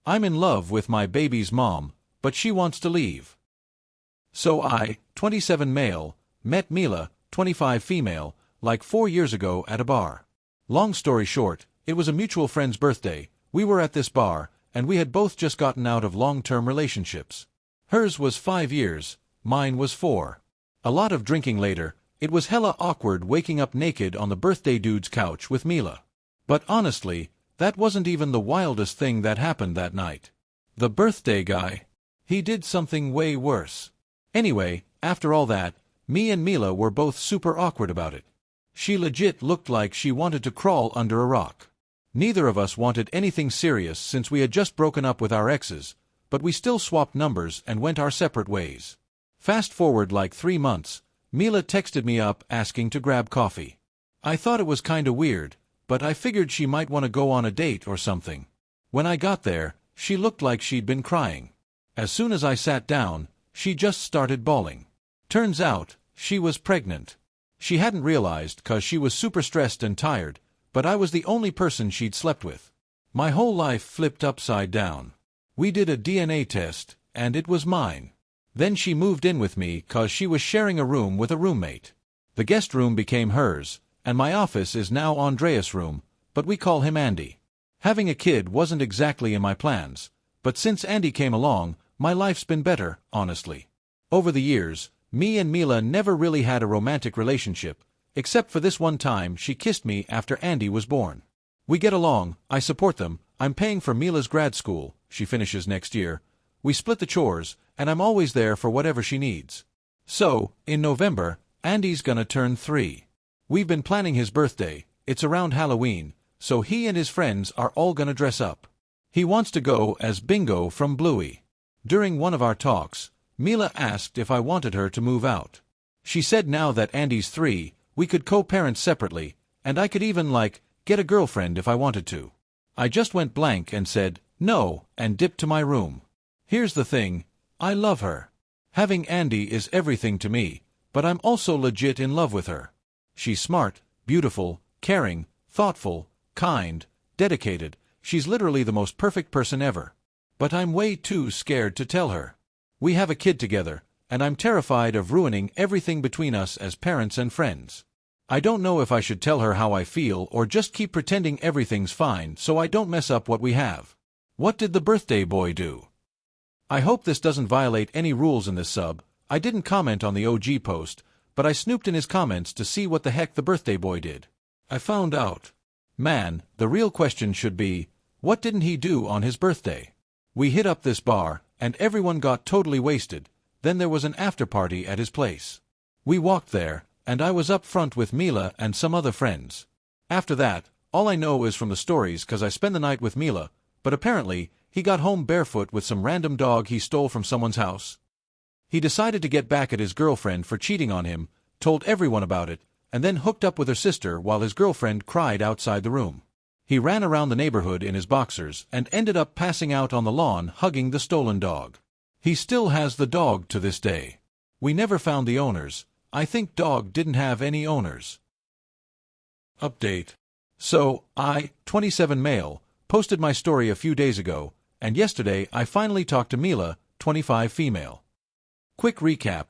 I'm in love with my baby's mom, but she wants to leave. So I, 27 male, met Mila, 25 female, like 4 years ago at a bar. Long story short, it was a mutual friend's birthday, we were at this bar, and we had both just gotten out of long-term relationships. Hers was 5 years, mine was 4. A lot of drinking later, it was hella awkward waking up naked on the birthday dude's couch with Mila. But honestly, that wasn't even the wildest thing that happened that night. The birthday guy, he did something way worse. Anyway, after all that, me and Mila were both super awkward about it. She legit looked like she wanted to crawl under a rock. Neither of us wanted anything serious since we had just broken up with our exes, but we still swapped numbers and went our separate ways. Fast forward like 3 months, Mila texted me up asking to grab coffee. I thought it was kinda weird, but I figured she might want to go on a date or something. When I got there, she looked like she'd been crying. As soon as I sat down, she just started bawling. Turns out, she was pregnant. She hadn't realized 'cause she was super stressed and tired, but I was the only person she'd slept with. My whole life flipped upside down. We did a DNA test, and it was mine. Then she moved in with me 'cause she was sharing a room with a roommate. The guest room became hers, and my office is now Andreas' room, but we call him Andy. Having a kid wasn't exactly in my plans, but since Andy came along, my life's been better, honestly. Over the years, me and Mila never really had a romantic relationship, except for this one time she kissed me after Andy was born. We get along, I support them, I'm paying for Mila's grad school, she finishes next year. We split the chores, and I'm always there for whatever she needs. So, in November, Andy's gonna turn 3. We've been planning his birthday, it's around Halloween, so he and his friends are all gonna dress up. He wants to go as Bingo from Bluey. During one of our talks, Mila asked if I wanted her to move out. She said now that Andy's 3, we could co-parent separately, and I could even, get a girlfriend if I wanted to. I just went blank and said, no, and dipped to my room. Here's the thing, I love her. Having Andy is everything to me, but I'm also legit in love with her. She's smart, beautiful, caring, thoughtful, kind, dedicated, she's literally the most perfect person ever. But I'm way too scared to tell her. We have a kid together, and I'm terrified of ruining everything between us as parents and friends. I don't know if I should tell her how I feel or just keep pretending everything's fine so I don't mess up what we have. What did the birthday boy do? I hope this doesn't violate any rules in this sub. I didn't comment on the OG post, but I snooped in his comments to see what the heck the birthday boy did. I found out. Man, the real question should be, what didn't he do on his birthday? We hit up this bar, and everyone got totally wasted. Then there was an after-party at his place. We walked there, and I was up front with Mila and some other friends. After that, all I know is from the stories 'cause I spent the night with Mila, but apparently, he got home barefoot with some random dog he stole from someone's house. He decided to get back at his girlfriend for cheating on him, told everyone about it, and then hooked up with her sister while his girlfriend cried outside the room. He ran around the neighborhood in his boxers and ended up passing out on the lawn hugging the stolen dog. He still has the dog to this day. We never found the owners. I think dog didn't have any owners. Update. So, I, 27 male, posted my story a few days ago, and yesterday I finally talked to Mila, 25 female. Quick recap.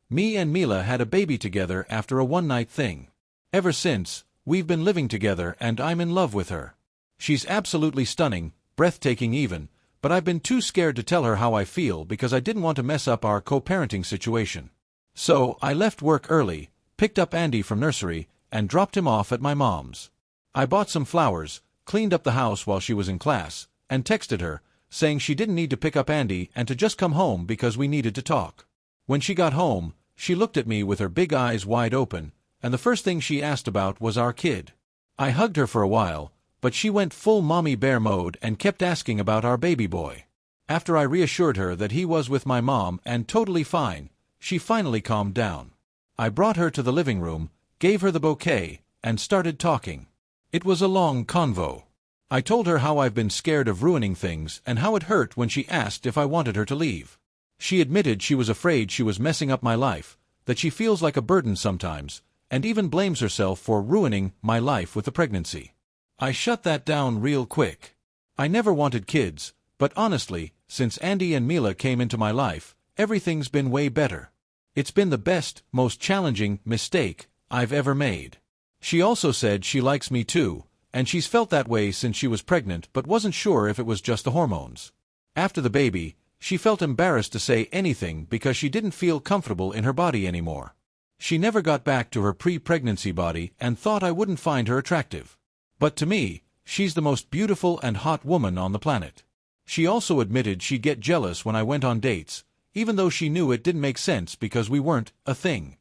Me and Mila had a baby together after a one-night thing. Ever since, we've been living together and I'm in love with her. She's absolutely stunning, breathtaking even, but I've been too scared to tell her how I feel because I didn't want to mess up our co-parenting situation. So, I left work early, picked up Andy from nursery, and dropped him off at my mom's. I bought some flowers, cleaned up the house while she was in class, and texted her, saying she didn't need to pick up Andy and to just come home because we needed to talk. When she got home, she looked at me with her big eyes wide open, and the first thing she asked about was our kid. I hugged her for a while, but she went full mommy bear mode and kept asking about our baby boy. After I reassured her that he was with my mom and totally fine, she finally calmed down. I brought her to the living room, gave her the bouquet, and started talking. It was a long convo. I told her how I've been scared of ruining things and how it hurt when she asked if I wanted her to leave. She admitted she was afraid she was messing up my life, that she feels like a burden sometimes, and even blames herself for ruining my life with the pregnancy. I shut that down real quick. I never wanted kids, But honestly, since Andy and Mila came into my life, everything's been way better. It's been the best, most challenging mistake I've ever made. She also said she likes me too, and she's felt that way since she was pregnant but wasn't sure if it was just the hormones. After the baby, she felt embarrassed to say anything because she didn't feel comfortable in her body anymore. She never got back to her pre-pregnancy body and thought I wouldn't find her attractive. But to me, she's the most beautiful and hot woman on the planet. She also admitted she'd get jealous when I went on dates, even though she knew it didn't make sense because we weren't a thing.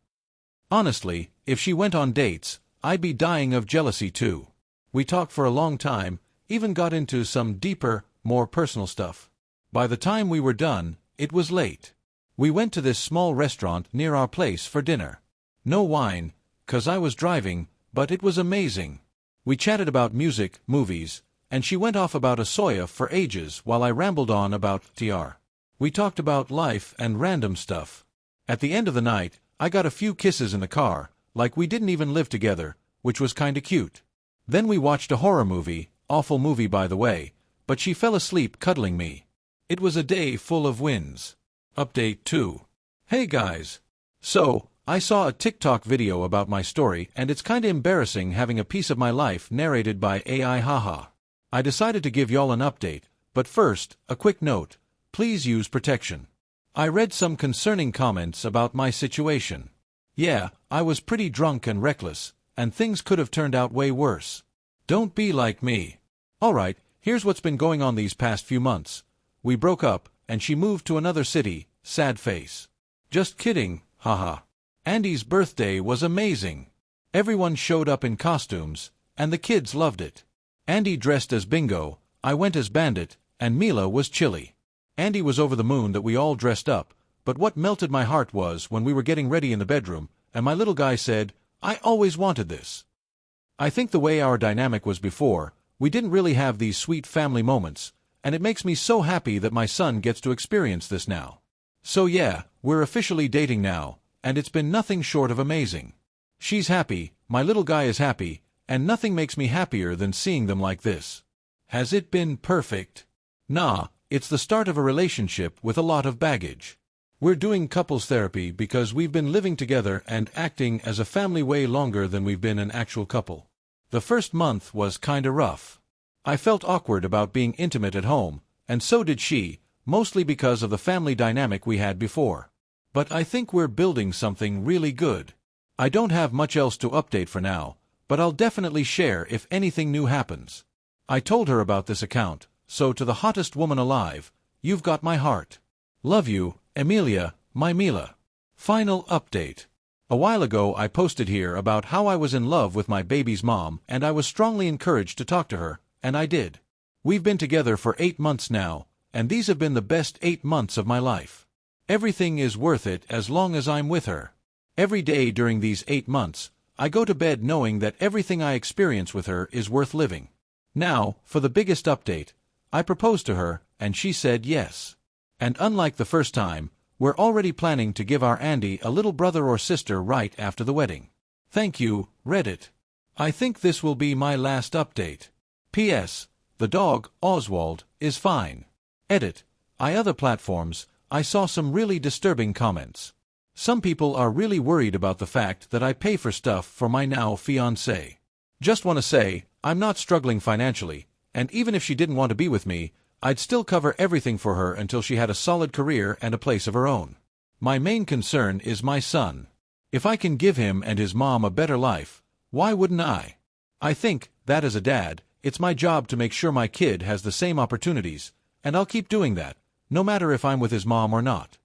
Honestly, if she went on dates, I'd be dying of jealousy too. We talked for a long time, even got into some deeper, more personal stuff. By the time we were done, it was late. We went to this small restaurant near our place for dinner. No wine, 'cause I was driving, but it was amazing. We chatted about music, movies, and she went off about Asoya for ages while I rambled on about TR. We talked about life and random stuff. At the end of the night, I got a few kisses in the car, like we didn't even live together, which was kinda cute. Then we watched a horror movie, awful movie by the way, but she fell asleep cuddling me. It was a day full of wins. Update 2. Hey guys. So, I saw a TikTok video about my story and it's kinda embarrassing having a piece of my life narrated by AI haha. I decided to give y'all an update, but first, a quick note. Please use protection. I read some concerning comments about my situation. Yeah, I was pretty drunk and reckless, and things could have turned out way worse. Don't be like me. Alright, here's what's been going on these past few months. We broke up, and she moved to another city, sad face. Just kidding, haha. Andy's birthday was amazing. Everyone showed up in costumes, and the kids loved it. Andy dressed as Bingo, I went as Bandit, and Mila was Chili. Andy was over the moon that we all dressed up, but what melted my heart was when we were getting ready in the bedroom, and my little guy said, "I always wanted this." I think the way our dynamic was before, we didn't really have these sweet family moments, and it makes me so happy that my son gets to experience this now. So yeah, we're officially dating now, and it's been nothing short of amazing. She's happy, my little guy is happy, and nothing makes me happier than seeing them like this. Has it been perfect? Nah, it's the start of a relationship with a lot of baggage. We're doing couples therapy because we've been living together and acting as a family way longer than we've been an actual couple. The first month was kinda rough. I felt awkward about being intimate at home, and so did she, mostly because of the family dynamic we had before. But I think we're building something really good. I don't have much else to update for now, but I'll definitely share if anything new happens. I told her about this account, so to the hottest woman alive, you've got my heart. Love you, Emilia, my Mila. Final update. A while ago I posted here about how I was in love with my baby's mom and I was strongly encouraged to talk to her, and I did. We've been together for 8 months now, and these have been the best 8 months of my life. Everything is worth it as long as I'm with her. Every day during these 8 months, I go to bed knowing that everything I experience with her is worth living. Now, for the biggest update. I proposed to her, and she said yes. And unlike the first time, we're already planning to give our Andy a little brother or sister right after the wedding. Thank you, Reddit. I think this will be my last update. P.S. The dog, Oswald, is fine. Edit. Other platforms, I saw some really disturbing comments. Some people are really worried about the fact that I pay for stuff for my now fiancé. Just want to say, I'm not struggling financially, and even if she didn't want to be with me, I'd still cover everything for her until she had a solid career and a place of her own. My main concern is my son. If I can give him and his mom a better life, why wouldn't I? I think that as a dad, it's my job to make sure my kid has the same opportunities, and I'll keep doing that, no matter if I'm with his mom or not.